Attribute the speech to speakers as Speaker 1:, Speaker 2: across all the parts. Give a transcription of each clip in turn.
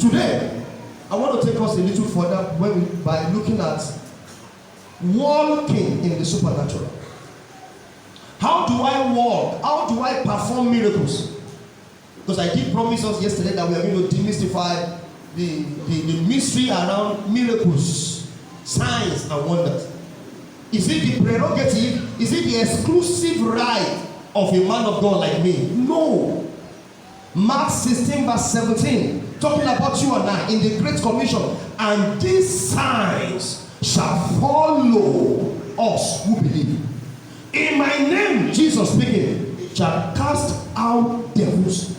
Speaker 1: Today, I want to take us a little further by looking at walking in the supernatural. How do I walk? How do I perform miracles? Because I did promise us yesterday that we are going to demystify the mystery around miracles, signs, and wonders. Is it the prerogative? Is it the exclusive right of a man of God like me? No. Mark 16 verse 17, talking about you and I in the Great Commission. And these signs shall follow us who believe. In my name, Jesus speaking, shall cast out devils.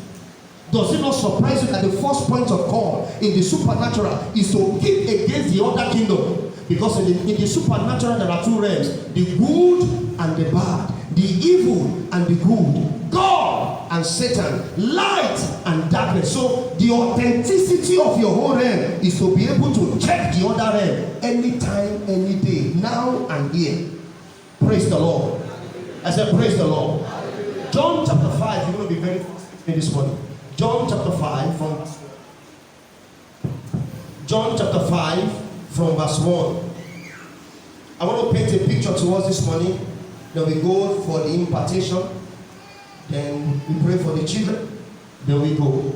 Speaker 1: Does it not surprise you that the first point of call in the supernatural is to kick against the other kingdom? Because in the supernatural there are two realms, the good and the bad, the evil and the good, God and Satan, light and darkness. So the authenticity of your whole realm is to be able to check the other realm anytime, any day, now and here. Praise the Lord. I said praise the Lord. John chapter 5, you're going to be very fast this morning. John chapter 5 from verse 1. I want to paint a picture to us this morning. Then we go for the impartation. Then we pray for the children. Then we go.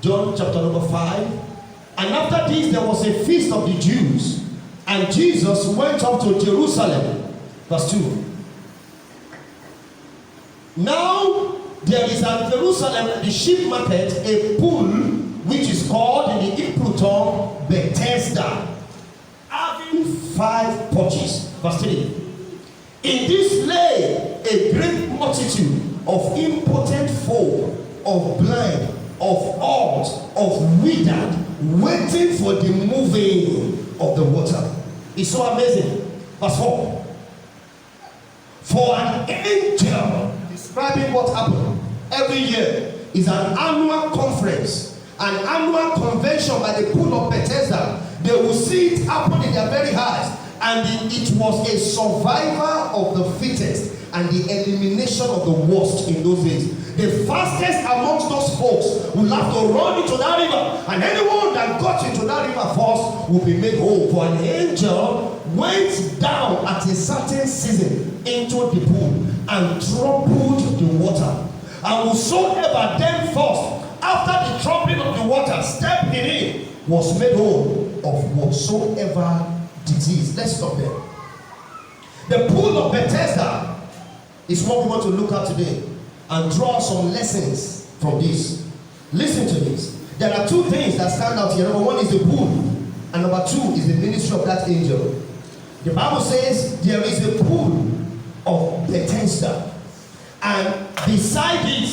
Speaker 1: John chapter number 5. And after this there was a feast of the Jews. And Jesus went up to Jerusalem. Verse 2. Now there is at Jerusalem at the sheep market a pool which is called in the Hebrew tongue Bethesda, having 5 porches. Verse 3. In this lay a great multitude of impotent folk, of blind, of halt, of withered, waiting for the moving of the water. It's so amazing. Verse 4. For an angel, describing what happened every year, is an annual conference, an annual convention by the pool of Bethesda. They will see it happen in their very eyes. And it was a survival of the fittest and the elimination of the worst in those days. The fastest amongst those folks will have to run into that river, and anyone that got into that river first will be made whole. For an angel went down at a certain season into the pool and troubled the water. And whosoever then first, after the troubling of the water, stepped in it, was made whole of whatsoever disease. Let's stop there. The pool of Bethesda is what we want to look at today and draw some lessons from this. Listen to this. There are 2 things that stand out here. Number 1 is the pool, and number 2 is the ministry of that angel. The Bible says there is a pool of Bethesda, and beside it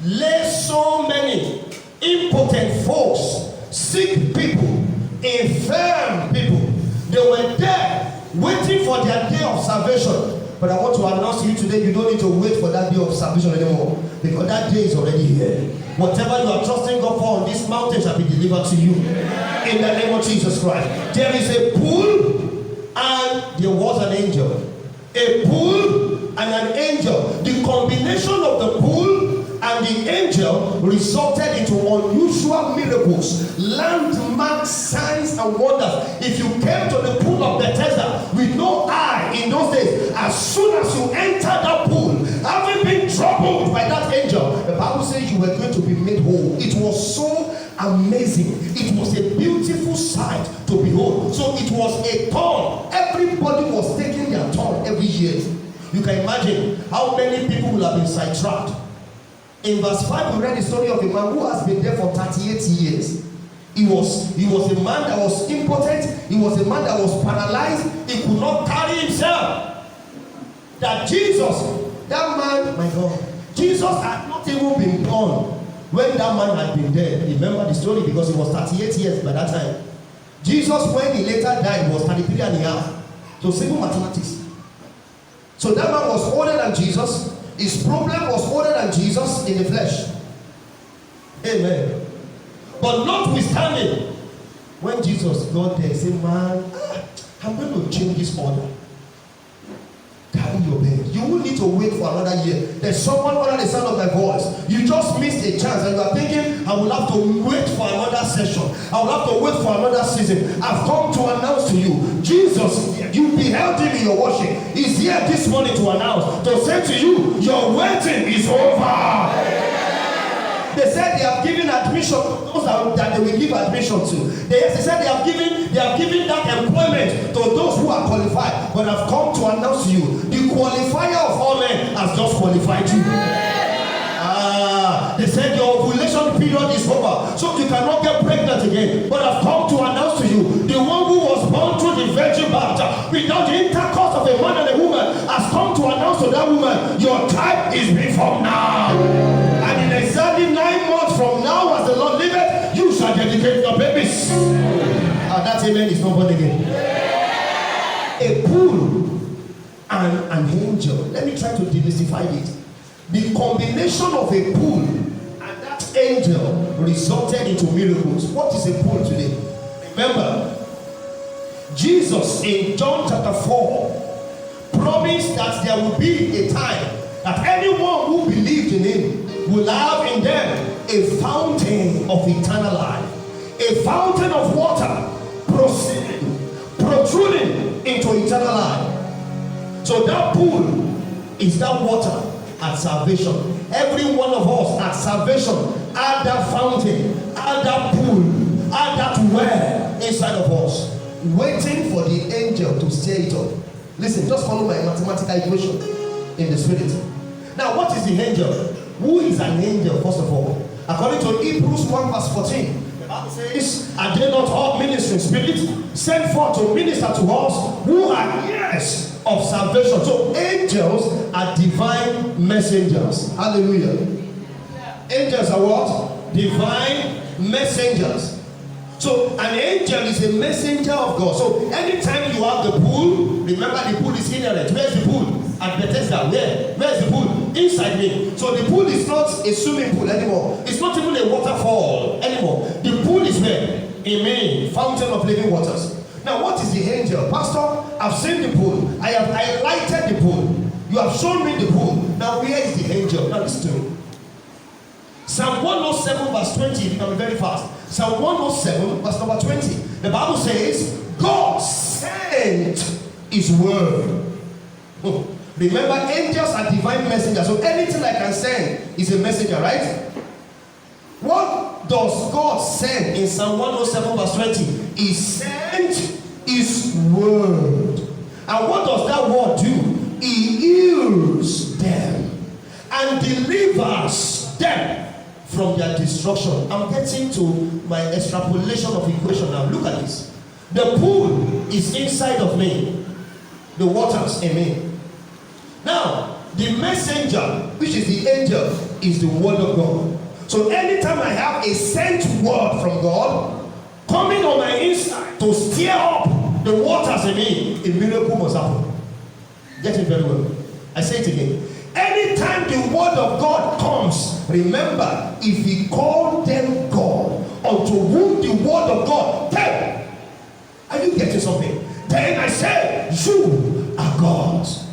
Speaker 1: lay so many impotent folks, sick people, infirm people. They were there waiting for their day of salvation. But I want to announce to you today, you don't need to wait for that day of salvation anymore, because that day is already here. Whatever you are trusting God for on this mountain shall be delivered to you in the name of Jesus Christ. There is a pool and there was an angel. A pool and an angel. The combination of the pool and the angel resulted into unusual miracles, landmark signs and wonders. If you came to the pool of Bethesda with no eye in those days, as soon as you entered that pool, having been troubled by that angel, the Bible says you were going to be made whole. It was so amazing. It was a beautiful sight to behold. So it was a turn. Everybody was taking their turn every year. You can imagine how many people will have been sidetracked. In verse 5, we read the story of a man who has been there for 38 years. He was a man that was impotent. He was a man that was paralyzed. He could not carry himself. That Jesus, that man, my God, Jesus had not even been born when that man had been dead. Remember the story, because he was 38 years by that time. Jesus, when he later died, was 33 and a half. So simple mathematics. So that man was older than Jesus. His problem was older than Jesus in the flesh. Amen. But notwithstanding, when Jesus got there, he said, man, I'm going to change this order. carry your bed. You will need to wait for another year. There's someone under the sound of my voice. You just missed a chance and you are thinking, I will have to wait for another session. I will have to wait for another season. I've come to announce to you, Jesus, you beheld him in your worship. He's here this morning to announce, to say to you, your waiting is over. They said they have given admission to those that they will give admission to. They said they have given that employment to those who are qualified. But I've come to announce to you, the qualifier of all men has just qualified you. They said your ovulation period is over, so you cannot get pregnant again. But I've come to announce to you, the one who was born through the virgin birth without the intercourse of a man and a woman has come to announce to that woman, your time is before now. And in exactly 9 months from now, as the Lord liveth, you shall dedicate your babies. That amen is not born again. A pool and an angel. Let me try to demystify it. The combination of a pool and that angel resulted into miracles. What is a pool today? Remember, Jesus in John chapter 4 promised that there will be a time that anyone who believed in him will have in them a fountain of eternal life, a fountain of water protruding into eternal life. So that pool is that water at salvation. Every one of us at salvation had that fountain, had that pool, had that well inside of us, waiting for the angel to stir it up. Listen, just follow my mathematical equation in the spirit. Now, what is the angel? Who is an angel, first of all? According to Hebrews 1 verse 14, the Bible says, are they not all ministering spirits sent forth to minister to us who are heirs of salvation? So angels are divine messengers. Hallelujah. Angels are what? Divine messengers. So an angel is a messenger of God. So anytime you have the pool, remember the pool is inherent. Where's the pool? At Bethesda. Where's the pool? Inside me. So the pool is not a swimming pool anymore. It's not even a waterfall anymore. The pool is where? In me. Fountain of living waters. Now what is the angel? Pastor, I've seen the pool. I have highlighted the pool. You have shown me the pool. Now where is the angel? Now listen to me. Psalm 107 verse 20. If you can be very fast. Psalm 107 verse number 20. The Bible says, God sent his word. Remember, angels are divine messengers. So anything I can send is a messenger, right? What does God send in Psalm 107 verse 20? He sent his word. And what does that word do? He heals them and delivers them from their destruction. I'm getting to my extrapolation of equation now. Look at this. The pool is inside of me. The waters in me. Now, the messenger, which is the angel, is the word of God. So anytime I have a sent word from God coming on my inside to stir up the waters in me, a miracle must happen. Get it very well. I say it again. Anytime the word of God comes, remember, if he called them God, unto whom the word of God came, are you getting something? Then I said, you are gods.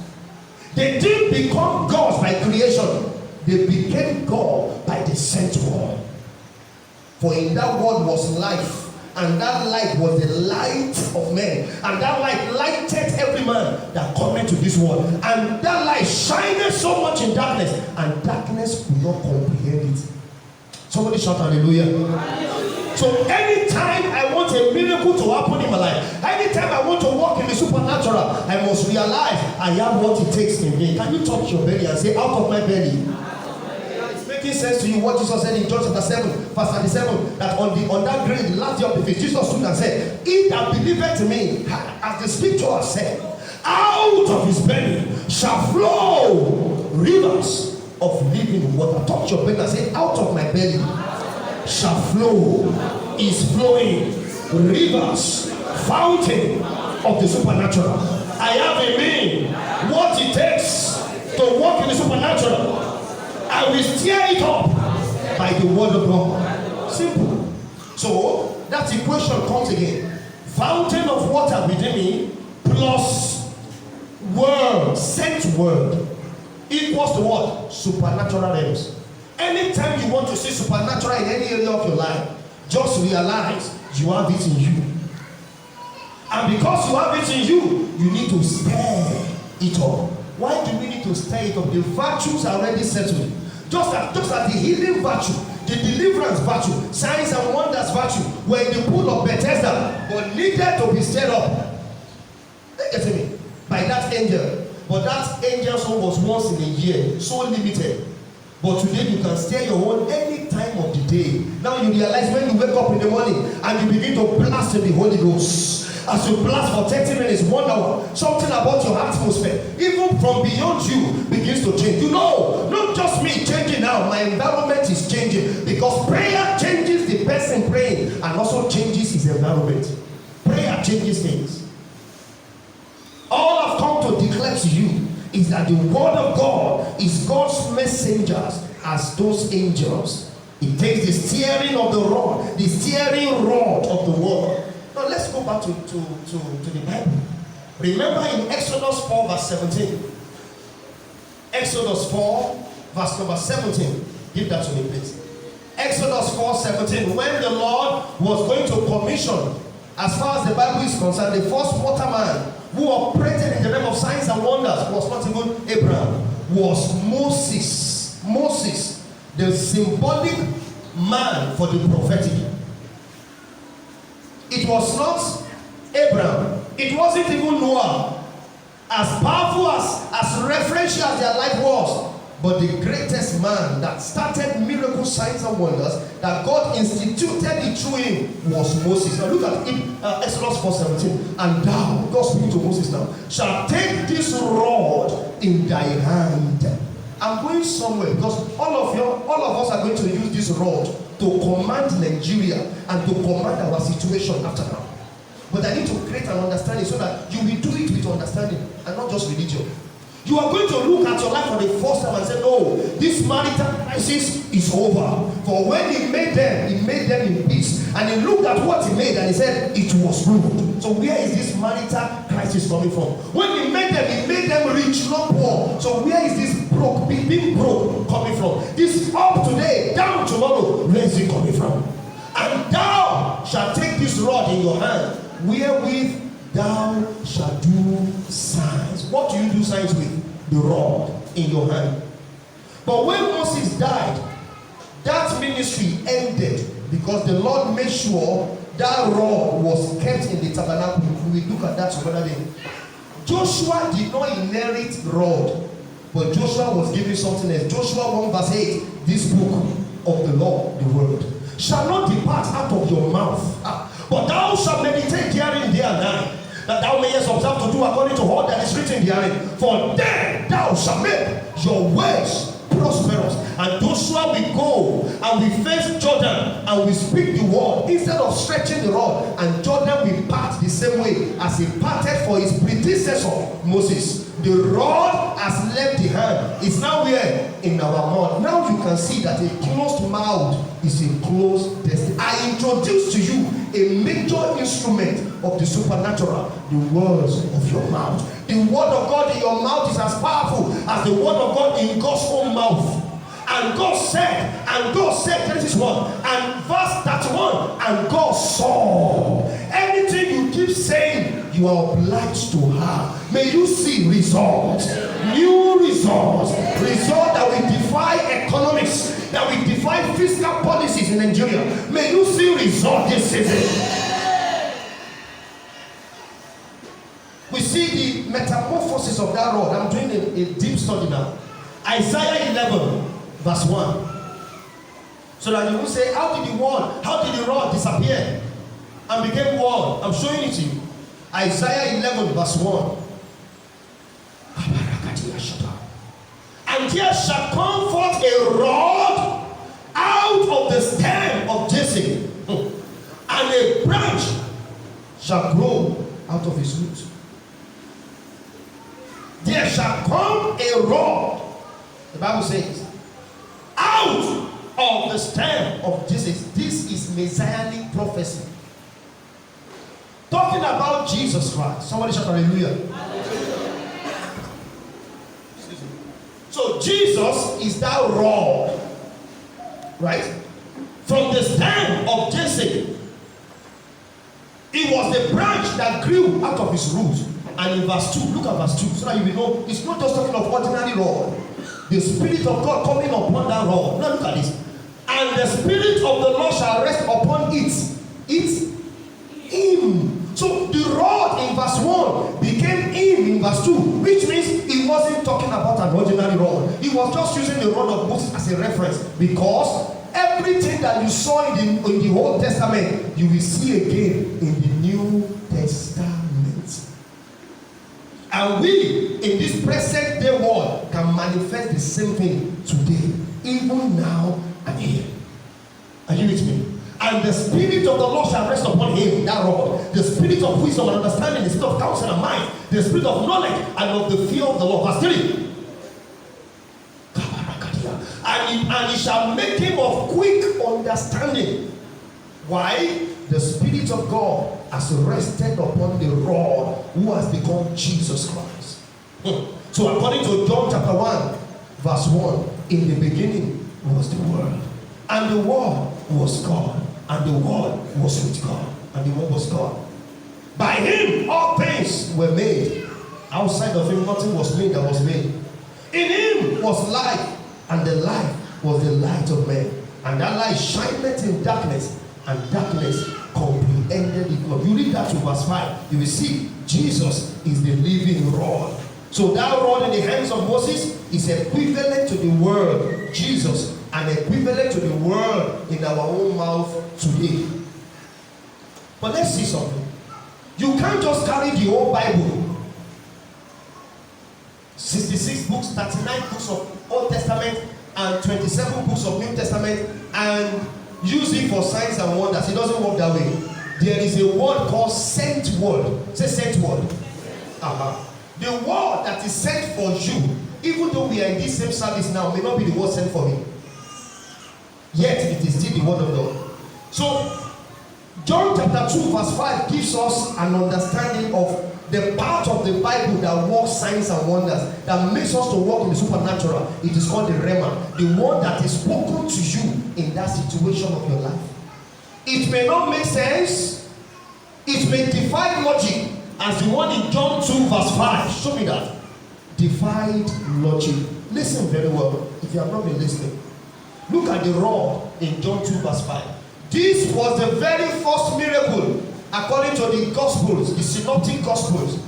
Speaker 1: They didn't become gods by creation. They became God by the sent word. For in that word was life, and that light was the light of men, and that light lighted every man that cometh to this world. And that light shined so much in darkness, and darkness could not comprehend it. Somebody shout hallelujah. Hallelujah. So anytime I want a miracle to happen in my life, anytime I want to walk in the supernatural, I must realize I have what it takes in me. Can you touch your belly and say, out of my belly? It's making sense to you what Jesus said in John chapter 7 verse 37, that on that grave, the last day of the feast, Jesus stood and said, he that believeth in me, as the scripture has said, out of his belly shall flow rivers of living water. Touch your belly and say, out of my belly shall flow, is flowing rivers, fountain of the supernatural. I have in me what it takes to walk in the supernatural. I will stir it up by the word of God. Simple. So that equation comes again. Fountain of water within me plus word, sent word, equals to what? Supernatural realms. Anytime you want to see supernatural in any area of your life, just realize you have it in you. And because you have it in you, you need to stir it up. Why do we need to stir it up? The virtues are already settled. Just as the healing virtue, the deliverance virtue, signs and wonders virtue were in the pool of Bethesda, but needed to be stirred up. Get me? By that angel. But that angel's own was once in a year, so limited. But today you can stir your own any time of the day. Now you realize when you wake up in the morning and you begin to blast in the Holy Ghost. As you blast for 30 minutes, 1 hour, something about your atmosphere, even from beyond you, begins to change. You know, not just me changing now, my environment is changing. Because prayer changes the person praying and also changes his environment. Prayer changes things. All I've come to declare to you is that the word of God is God's messengers as those angels. It takes the steering of the rod, the steering rod of the word. Now let's go back to the Bible. Remember in Exodus 4 verse 17. Exodus 4 verse number 17. Give that to me please. Exodus 4:17. When the Lord was going to commission, as far as the Bible is concerned, the first waterman who operated in the realm of signs and wonders was not even Abraham, was Moses. Moses, the symbolic man for the prophetic. It was not Abraham. It wasn't even Noah. As powerful, as referential as their life was, but the greatest man that started miracle signs and wonders that God instituted it through him was Moses. Now look at it, Exodus 4:17. And thou, God speaking to Moses now, shall take this rod in thy hand. I'm going somewhere because all of us are going to use this rod to command Nigeria and to command our situation after now. But I need to create an understanding so that you will do it with understanding and not just religion. You are going to look at your life for the first time and say, no, this marital crisis is over. For when he made them in peace. And he looked at what he made and he said, it was good. So where is this marital crisis coming from? When he made them rich, not poor. So where is this broke, being broke coming from? This up today, down tomorrow, where is it coming from? And thou shalt take this rod in your hand, wherewith thou shalt do signs. What do you do signs with? The rod in your hand. But when Moses died, that ministry ended because the Lord made sure that rod was kept in the tabernacle. We will look at that some other day. Joshua did not inherit the rod, but Joshua was given something else. Joshua 1 verse 8, this book of the law, the word, shall not depart out of your mouth, but thou shalt meditate therein day and night, that thou mayest observe to do according to all that is written therein. For then thou shalt make your ways prosperous. And Joshua will go and we face Jordan and we speak the word instead of stretching the rod. And Jordan will part the same way as he parted for his predecessor Moses. The rod has left the hand. It's now where? In our mouth. Now you can see that a closed mouth is a closed destiny. I introduce to you a major instrument of the supernatural, the words of your mouth. The word of God in your mouth is as powerful as the word of God in God's own mouth. And God said, Genesis 1 and verse 31, and God saw. Anything you keep saying, you are obliged to have. May you see results, new results, results that will defy economics, that will defy fiscal policies in Nigeria. May you see results this season. We see the metamorphosis of that rod. I'm doing a deep study now. Isaiah 11 verse 1. So that you will say, how did the rod disappear and became word? I'm showing it to you. Isaiah 11 verse 1. And there shall come forth a rod out of the stem of Jesse, and a branch shall grow out of his roots. There shall come a rod, the Bible says, out of the stem of Jesus. This is messianic prophecy. Talking about Jesus Christ. Somebody shout hallelujah. So Jesus is that rod, right? From the stem of Jesse, it was the branch that grew out of his root. And in verse 2, look at verse 2, so that you will know it's not just talking of ordinary rod. The Spirit of God coming upon that rod. Now look at this. And the Spirit of the Lord shall rest upon it. Him. So the rod in verse 1 became him in verse 2, which means he wasn't talking about an ordinary rod. He was just using the rod of Moses as a reference, because everything that you saw in the Old Testament, you will see again in the New Testament. And we, in this present day world, can manifest the same thing today, even now and here. Are you with me? And the Spirit of the Lord shall rest upon him, that rod. The Spirit of wisdom and understanding, the Spirit of counsel and mind, the Spirit of knowledge and of the fear of the Lord. Verse 3. And he shall make him of quick understanding. Why? The Spirit of God has rested upon the rod who has become Jesus Christ. So according to John chapter 1, verse 1, in the beginning was the Word, and the Word was God, and the Word was with God, and the Word was God. By him all things were made. Outside of him nothing was made that was made. In him was life, and the life was the light of men. And that light shineth in darkness, and darkness comprehended it not. You read that to verse 5, you will see Jesus is the living rod. So that rod in the hands of Moses is equivalent to the word Jesus, and equivalent to the word in our own mouth today. But let's see something. You can't just carry the whole Bible, 66 books, 39 books of Old Testament, and 27 books of New Testament, and use it for signs and wonders. It doesn't work that way. There is a word called sent word. Say sent word. The word that is sent for you, even though we are in this same service now, may not be the word sent for me. Yet it is still the word of God. So John chapter 2 verse 5 gives us an understanding of the part of the Bible that works signs and wonders, that makes us to walk in the supernatural. It is called the Rhema, the word that is spoken to you in that situation of your life. It may not make sense, it may defy logic, as the one in John 2 verse 5. Show me that. Defied logic. Listen very well if you have not been listening. Look at the rod in John 2 verse 5. This was the very first miracle according to the Gospels, the Synoptic Gospels,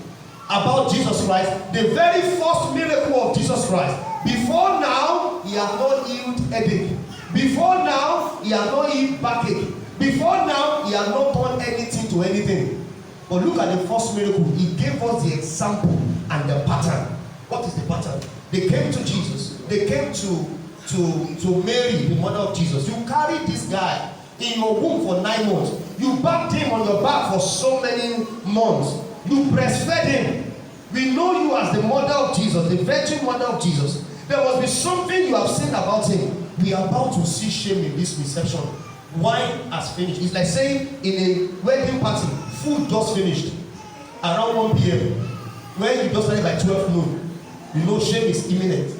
Speaker 1: about Jesus Christ. The very first miracle of Jesus Christ. Before now, he had not healed headache. Before now, he had not healed backache. Before now, he had not done anything to anything. But look at the first miracle. He gave us the example and the pattern. What is the pattern? They came to Jesus. They came to Mary, the mother of Jesus. You carried this guy in your womb for 9 months. You backed him on your back for so many months. You breastfed him. We know you as the mother of Jesus, the virgin mother of Jesus. There must be something you have seen about him. We are about to see shame in this reception. Wine has finished. It's like saying in a wedding party, food just finished around 1 p.m. When you just started by 12 noon, you know shame is imminent.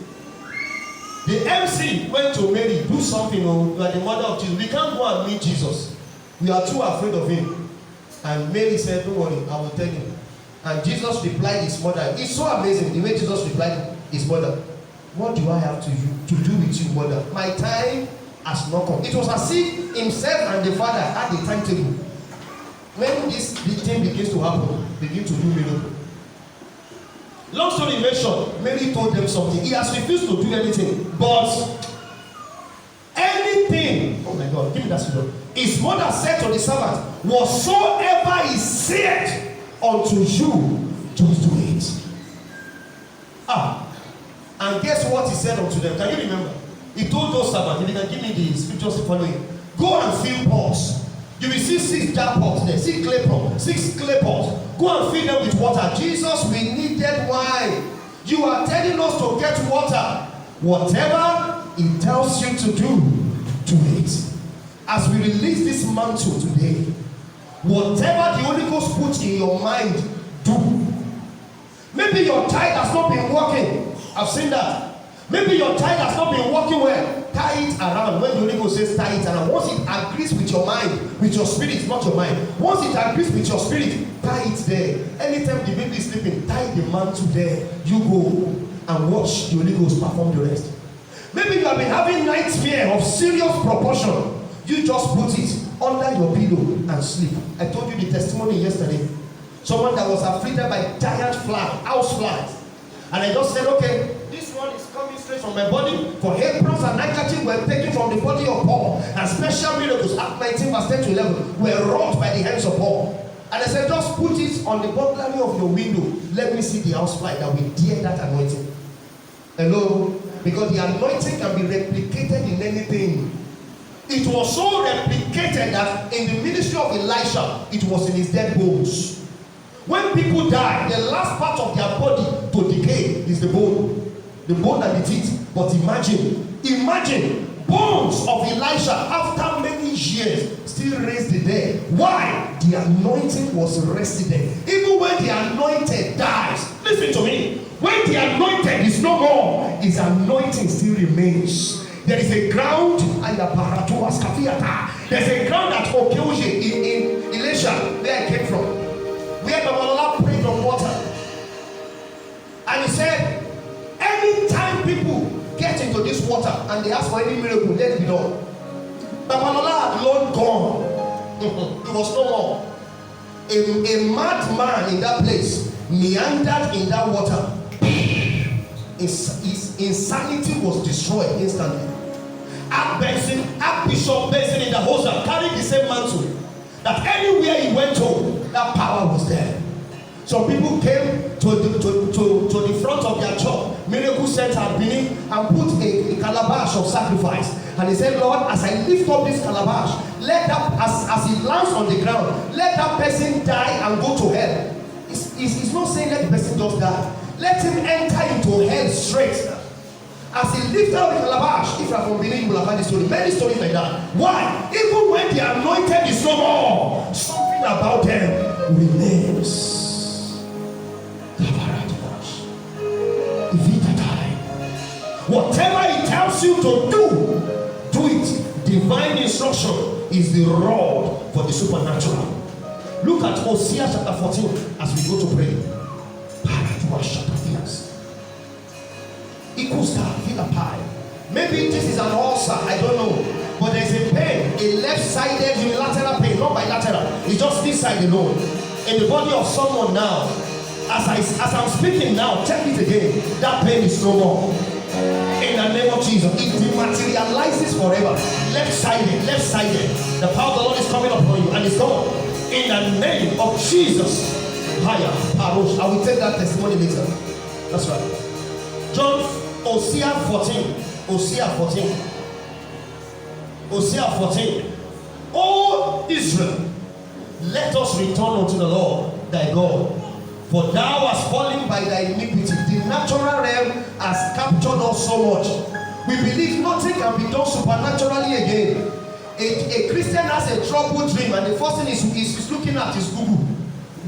Speaker 1: The MC went to Mary, do something. Oh, you are the mother of Jesus. We can't go and meet Jesus. We are too afraid of him. And Mary said, don't worry, I will tell him. And Jesus replied his mother. It's so amazing the way Jesus replied his mother. What do I have to do with you, mother? My time has not come. It was as if himself and the father had a timetable. When this thing begins to happen, begin to do miracle. Long story made short, Mary told them something. He has refused to do anything. But anything, oh my God, give me that scripture. His mother said to the servant, whatsoever he said unto you, just do it. And guess what he said unto them? Can you remember? He told those servants, if you can give me the scriptures following, go and fill pots. You will see 6 jar pots there, 6 clay pots, 6 clay pots. Go and fill them with water. Jesus, we needed wine. You are telling us to get water. Whatever he tells you to do it. As we release this mantle today, whatever the Holy Ghost puts in your mind, do. Maybe your tithe has not been working. I've seen that. Maybe your tie has not been working well. Tie it around. When the Holy Ghost says tie it around, once it agrees with your mind, with your spirit, not your mind. Once it agrees with your spirit, tie it there. Anytime the baby is sleeping, tie the mantle there. You go and watch the Holy Ghost perform the rest. Maybe you have been having nightmare of serious proportion. You just put it under your pillow and sleep. I told you the testimony yesterday. Someone that was afflicted by giant flies, house flies. And I just said, okay, this one is coming straight from my body. For aprons and handkerchiefs were taken from the body of Paul. And special miracles, Acts 19 verse 10 to 11, were wrought by the hands of Paul. And I said, just put it on the burglary of your window. Let me see the house fly that will dare that anointing. Hello? Because the anointing can be replicated in anything. It was so replicated that in the ministry of Elisha, it was in his dead bones. When people die, the last part of their body to decay is the bone and the teeth. But imagine bones of Elisha after many years still raised the dead. Why? The anointing was resident. Even when the anointed dies, listen to me. When the anointed is no more, his anointing still remains. There is a ground, there's a ground at Okeoje in Elisha, where I came from, where Babalola prayed on water. And he said, anytime people get into this water and they ask for any miracle, let it be done. Babalola had long gone. It was no more. A madman in that place meandered in that water. His insanity was destroyed instantly. Archbishop Benson in the Hosa carried the same mantle. That anywhere he went to, that power was there. Some people came to the front of their church, Miracle Center Benin, and put a calabash of sacrifice. And he said, Lord, as I lift up this calabash, let that, as it lands on the ground, let that person die and go to hell. It's not saying let the person just die. Let him enter into hell straight. As he lifted up the calabash, if you are from Benin, you will have heard the story. Many stories like that. Why? Even when the anointed is no more, something about them remains. Whatever he tells you to do it. Divine instruction is the rod for the supernatural. Look at Hosea chapter 14 as we go to pray. Maybe this is an ulcer, I don't know. But there's a pain, a left-sided unilateral pain, not bilateral. It's just this side alone. In the body of someone now. As I'm speaking now, check it again. That pain is no more. In the name of Jesus, it dematerializes forever. Left-sided. The power of the Lord is coming upon you and it's gone. In the name of Jesus. Higher, Parosh. I will take that testimony later. That's right. Hosea 14. O Israel, let us return unto the Lord thy God. For thou hast fallen by thy iniquity. The natural realm has captured us so much. We believe nothing can be done supernaturally again. A Christian has a troubled dream, and the first thing is looking at his Google.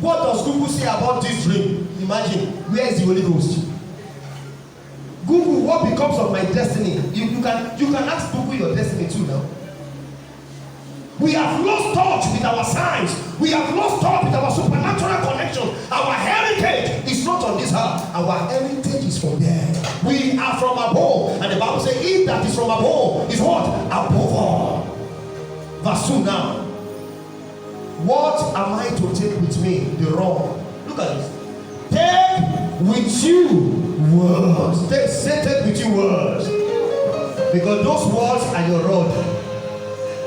Speaker 1: What does Google say about this dream? Imagine, where is the Holy Ghost? Google, what becomes of my destiny? You can ask Google your destiny too now. We have lost touch with our signs. We have lost touch with our supernatural connection. Our heritage is not on this earth. Our heritage is from there. We are from above. And the Bible says, he that is from above is what? Above all. Verse 2 now. What am I to take with me? The rod. Look at this. Take with you words. Take with you words. Because those words are your rod.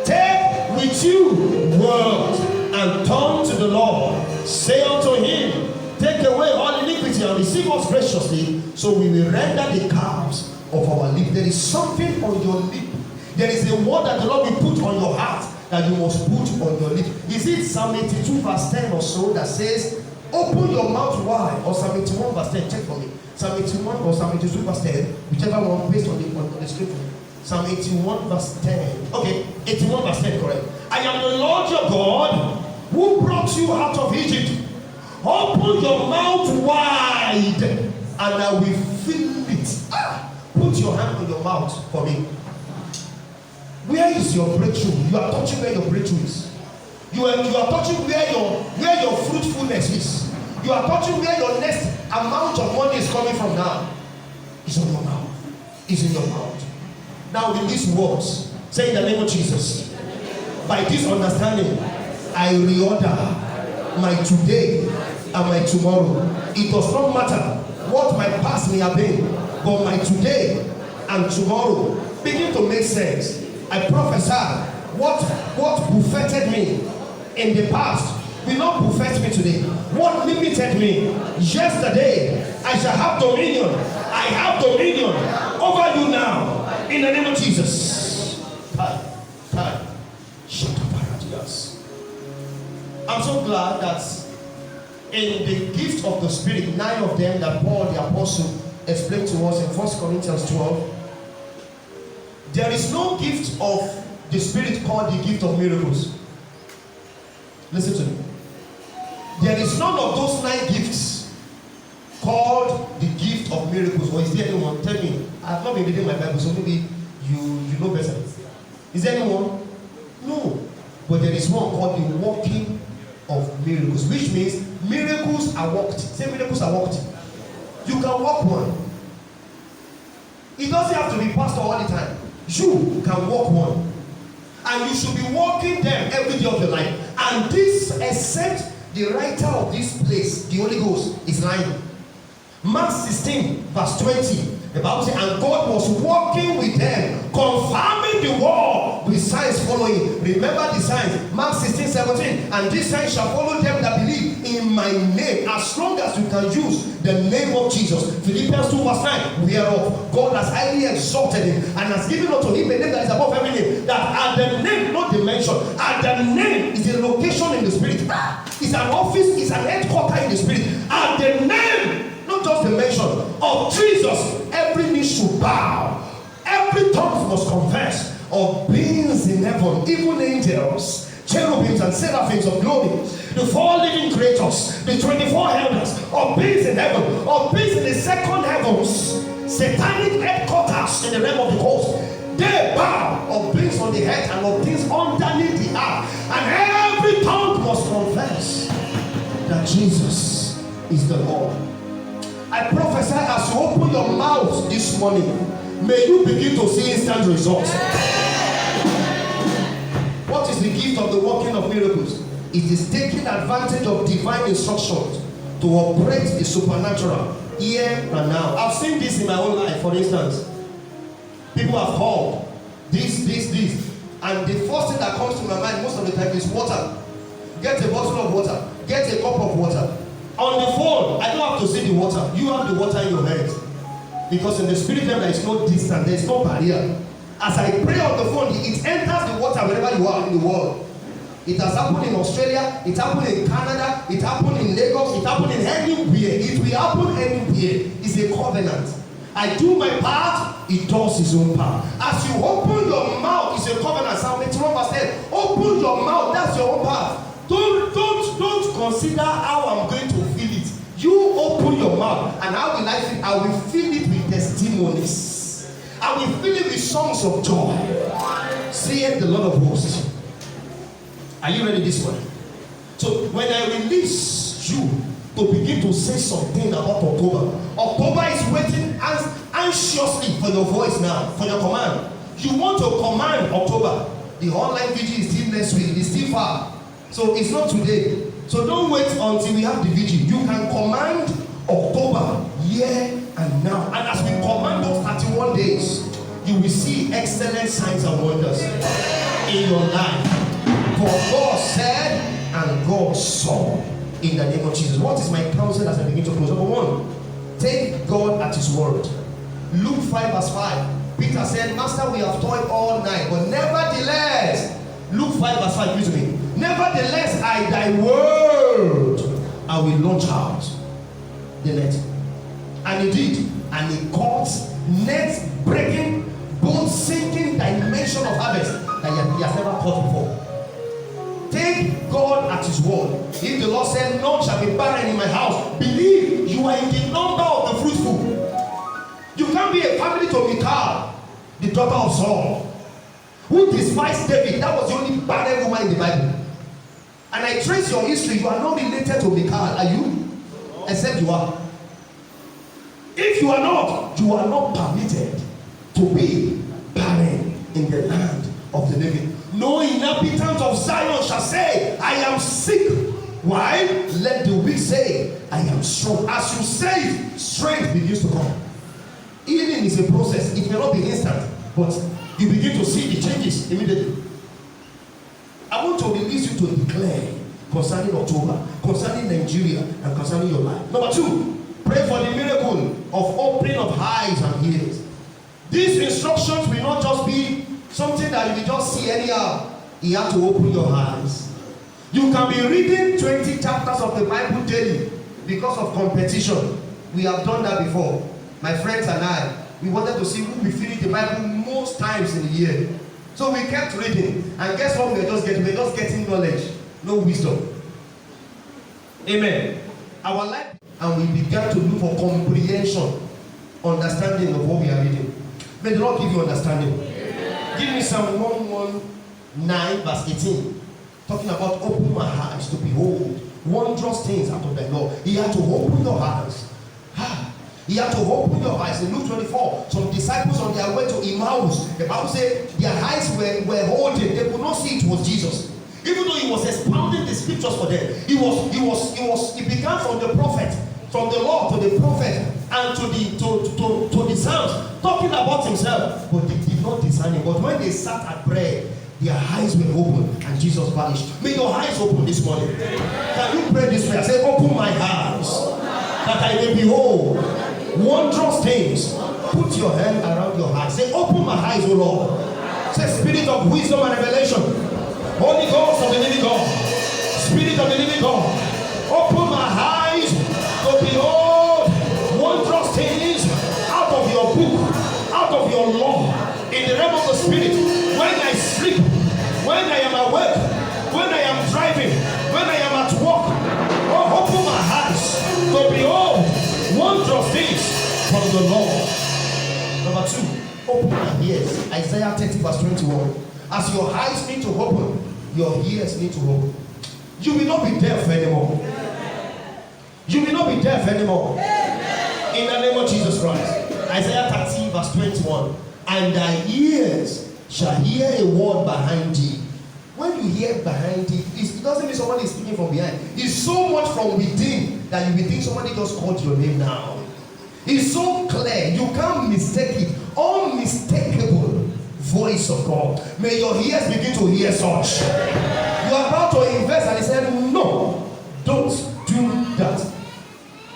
Speaker 1: Take with you words and turn to the Lord. Say unto him, take away all iniquity and receive us graciously, so we will render the calves of our lip. There is something on your lip. There is a word that the Lord will put on your heart that you must put on your lip. Is it Psalm 82 verse 10 or so that says, open your mouth wide? Or Psalm 81 verse 10, check for me. Psalm 81 or Psalm 82 verse 10, whichever one based on the scripture. Psalm 81 verse 10. Okay, 81 verse 10, correct. I am the Lord your God who brought you out of Egypt. Open your mouth wide and I will fill it. Put put your hand on your mouth for me. Where is your breakthrough? You are touching where your breakthrough is. You are touching where your fruitfulness is. You are touching where your next amount of money is coming from now. It's on your mouth. It's in your mouth. Now with these words, say in the name of Jesus, by this understanding, I reorder my today and my tomorrow. It does not matter what my past may have been, but my today and tomorrow begin to make sense. I prophesy what buffeted me in the past will not buffet me today. What limited me yesterday, I shall have dominion. I have dominion over you now in the name of Jesus. I'm so glad that in the gift of the Spirit, 9 of them that Paul the Apostle explained to us in 1 Corinthians 12, there is no gift of the Spirit called the gift of miracles. Listen to me. There is none of those 9 gifts called the gift of miracles. Or is there anyone? Tell me. I have not been reading my Bible, so maybe you know better. Is there anyone? No. But there is one called the working of miracles, which means miracles are worked. Say miracles are worked. You can work one. It doesn't have to be pastor all the time. You can work one. And you should be walking them every day of your life. And this, except the writer of this place, the Holy Ghost, is lying. Mark 16, verse 20. The Bible says, and God was walking with them, confirming the word with signs following. Remember the signs. Mark 16, 17. And these signs shall follow them that believe in my name. As long as you can use the name of Jesus. Philippians 2, verse 9. Whereof God has highly exalted him and has given unto him a name that is above every name. That at the name, not the mention, at the name is a location in the spirit. It's an office, it's an headquarter in the spirit. At the name, not just the mention of Jesus, every knee should bow, every tongue must confess of beings in heaven, even angels, cherubims and seraphims of glory, the 4 living creatures, the 24 elders, of beings in heaven, of beings in the second heavens, satanic headquarters in the realm of the host, they bow, of beings on the head and of things underneath the earth, and every tongue must confess that Jesus is the Lord. I prophesy as you open your mouth this morning, may you begin to see instant results. What is the gift of the working of miracles? It is taking advantage of divine instructions to operate the supernatural here and now. I've seen this in my own life. For instance, people have called this, and the first thing that comes to my mind most of the time is water. Get a bottle of water, get a cup of water. On the phone, I don't have to see the water. You have the water in your head. Because in the spirit realm, there is no distance, there is no barrier. As I pray on the phone, it enters the water wherever you are in the world. It has happened in Australia, it happened in Canada, it happened in Lagos, it happened in anywhere. It will happen anywhere. It's a covenant. I do my part, it does his own part. As you open your mouth, it's a covenant. Psalm 81 verse 10. Open your mouth, that's your own part. Don't consider how I'm going to feel it. You open your mouth, and how will I feel? I will feel it with testimonies. I will feel it with songs of joy. Saith the Lord of hosts. Are you ready this morning? So when I release you to begin to say something about October is waiting anxiously for your voice now, for your command. You want to command October. The online vigil is still next week. It's still far. So it's not today. So don't wait until we have the vigil. You can command October here and now. And as we command those 31 days, you will see excellent signs and wonders in your life. For God said and God saw, in the name of Jesus. What is my counsel as I begin to close? Number 1, take God at his word. Luke 5 verse 5. Peter said, Master, we have toiled all night, but nevertheless, Luke 5 verse 5, listen to me. Nevertheless, I thy word, I will launch out the net. And he did. And he caught net breaking, bone sinking dimension of harvest that he has never caught before. Take God at his word. If the Lord said, none shall be barren in my house, believe you are in the number of the fruitful. You can't can't be a family to Michal, the daughter of Saul, who despised David. That was the only barren woman in the Bible. And I trace your history. You are not related to Michal, are you? Except you are. If you are not permitted to be barren in the land of the living. No inhabitant of Zion shall say, I am sick. Why? Let the weak say, I am strong. As you say it, strength begins to come. Healing is a process. It may not be instant, but you begin to see the changes immediately. I want to release you to declare concerning October, concerning Nigeria, and concerning your life. Number 2, pray for the miracle of opening of eyes and ears. These instructions will not just be something that you will just see anyhow. You have to open your eyes. You can be reading 20 chapters of the Bible daily because of competition. We have done that before. My friends and I, we wanted to see who will finish the Bible most times in a year. So we kept reading, and guess what? We're just getting knowledge, no wisdom. Amen. Our life, and we began to look for comprehension, understanding of what we are reading. May the Lord give you understanding. Amen. Give me Psalm 119 verse 18, talking about open my eyes to behold wondrous things out of the Lord. He had to open your eyes. He had to open your eyes. In Luke 24, some disciples on their way to Emmaus, the Bible said their eyes were holding. They could not see it was Jesus. Even though he was expounding the scriptures for them, he began from the prophet, from the law to the prophet, and to the Psalms, talking about himself, but they did not discern him. But when they sat at prayer, their eyes were open and Jesus vanished. May your eyes open this morning. Can you pray this prayer? Say, open my eyes that I may behold wondrous things. Put your hand around your heart. Say, open my eyes, O Lord. Say, Spirit of wisdom and revelation, Holy Ghost of the living God, Spirit of the living God, open my eyes to behold wondrous things out of your book, out of your law, in the realm of the Spirit. When I sleep, when I am awake, when I am driving, when I am at work, oh, open my eyes to behold wondrous things from the Lord. Number 2, open my ears. Isaiah 30 verse 21. As your eyes need to open, your ears need to open. You will not be deaf anymore. You will not be deaf anymore. In the name of Jesus Christ. Isaiah 30 verse 21. And thy ears shall hear a word behind thee. When you hear behind it doesn't mean somebody is speaking from behind. It's so much from within that you will think somebody just called your name now. It's so clear, you can't mistake it. Unmistakable voice of God. May your ears begin to hear such. You are about to invest and he said, no, don't do that.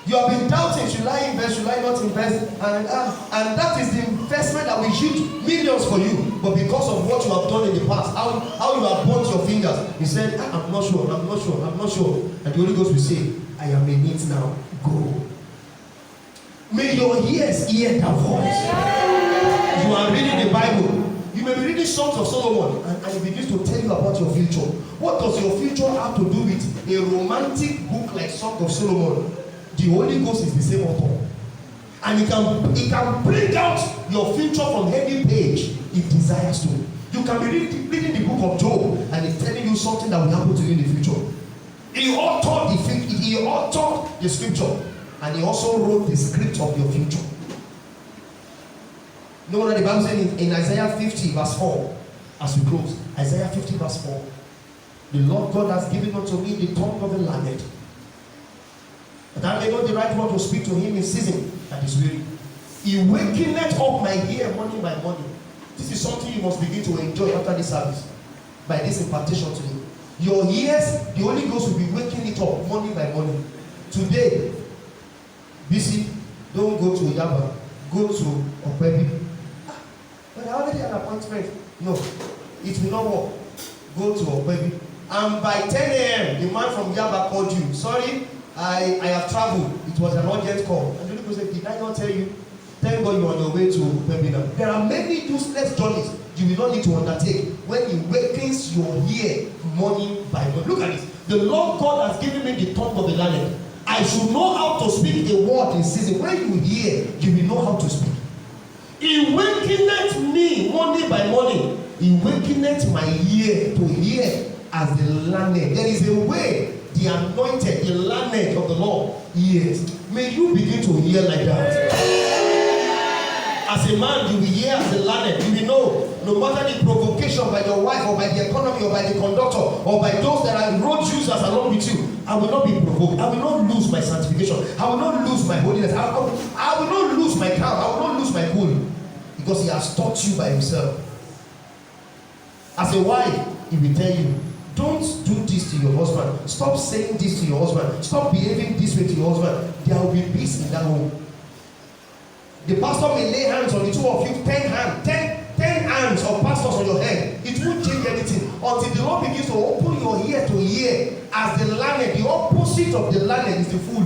Speaker 1: You have been doubting, should I invest, should I not invest? And that is the investment that will yield millions for you. But because of what you have done in the past, how you have burnt your fingers, he said, I'm not sure. And the Holy Ghost will say, I am in it now, go. May your ears hear that voice. You are reading the Bible. You may be reading Songs of Solomon and it begins to tell you about your future. What does your future have to do with a romantic book like Songs of Solomon? The Holy Ghost is the same author. And it can bring out your future from any page it desires to. You can be reading the book of Job and it's telling you something that will happen to you in the future. He authored the scripture and he also wrote the script of your future. You know what the Bible says in Isaiah 50 verse 4 as we close. Isaiah 50 verse 4. The Lord God has given unto me the tongue of the learned, that I may know the right word to speak to him in season that is weary. He wakeneth up my ear morning by morning. This is something you must begin to enjoy after this service, by this impartation today. Your ears, the Holy Ghost will be waking it up morning by morning. Today, busy, don't go to Yaba, go to Okwebi. But I already had an appointment. No, it will not work. Go to Okwebi. And by 10 a.m., the man from Yaba called you. Sorry, I have traveled. It was an urgent call. And the Holy Ghost said, did I not tell you? Thank God you're on your way to Okwebi now. There are many useless journeys you will not need to undertake when He wakens your ear morning by morning. Look at this. The Lord God has given me the tongue of the learned. I should know how to speak a word in season. When you hear, you will know how to speak. He wakeneth me morning by morning. He wakeneth my ear to hear as the learned. There is a way the anointed, the learned of the Lord hears. May you begin to hear like that. As a man, you will hear as a learned. You will know, no matter the provocation by your wife or by the economy or by the conductor or by those that are road users along with you, I will not be provoked. I will not lose my sanctification. I will not lose my holiness. I will not lose my calm. I will not lose my cool. Because he has taught you by himself. As a wife, he will tell you, don't do this to your husband. Stop saying this to your husband. Stop behaving this way to your husband. There will be peace in that home. The pastor may lay hands on the two of you, 10 hands of pastors on your head. It won't change anything until the Lord begins to open your ear to hear as the learned. The opposite of the learned is the fool.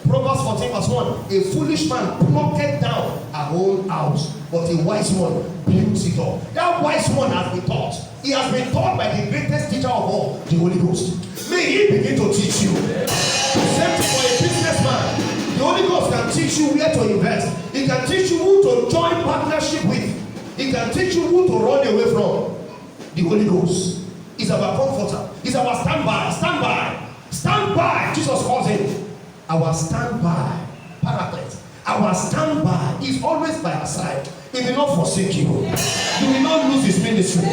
Speaker 1: Proverbs 14 verse 1. A foolish man plucketh down a whole house, but a wise one builds it up. That wise one has been taught. He has been taught by the greatest teacher of all, the Holy Ghost. May he begin to teach you. The same thing for a businessman. The Holy Ghost can teach you where to invest. He can teach you who to join partnership with. He can teach you who to run away from. The Holy Ghost is our comforter. Is our standby. Stand by. Jesus calls him our standby paraclete. Our standby is always by our side. He will not forsake you. You will not lose his ministry.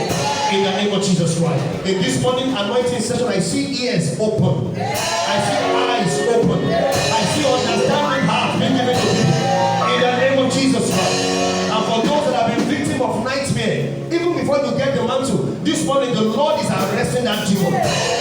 Speaker 1: In the name of Jesus Christ. In this morning anointing session, I see ears open. I see eyes open. I see understanding heart being given to you. In the name of Jesus Christ. And for those that have been victim of nightmare, even before you get the mantle, this morning the Lord is arresting that demon.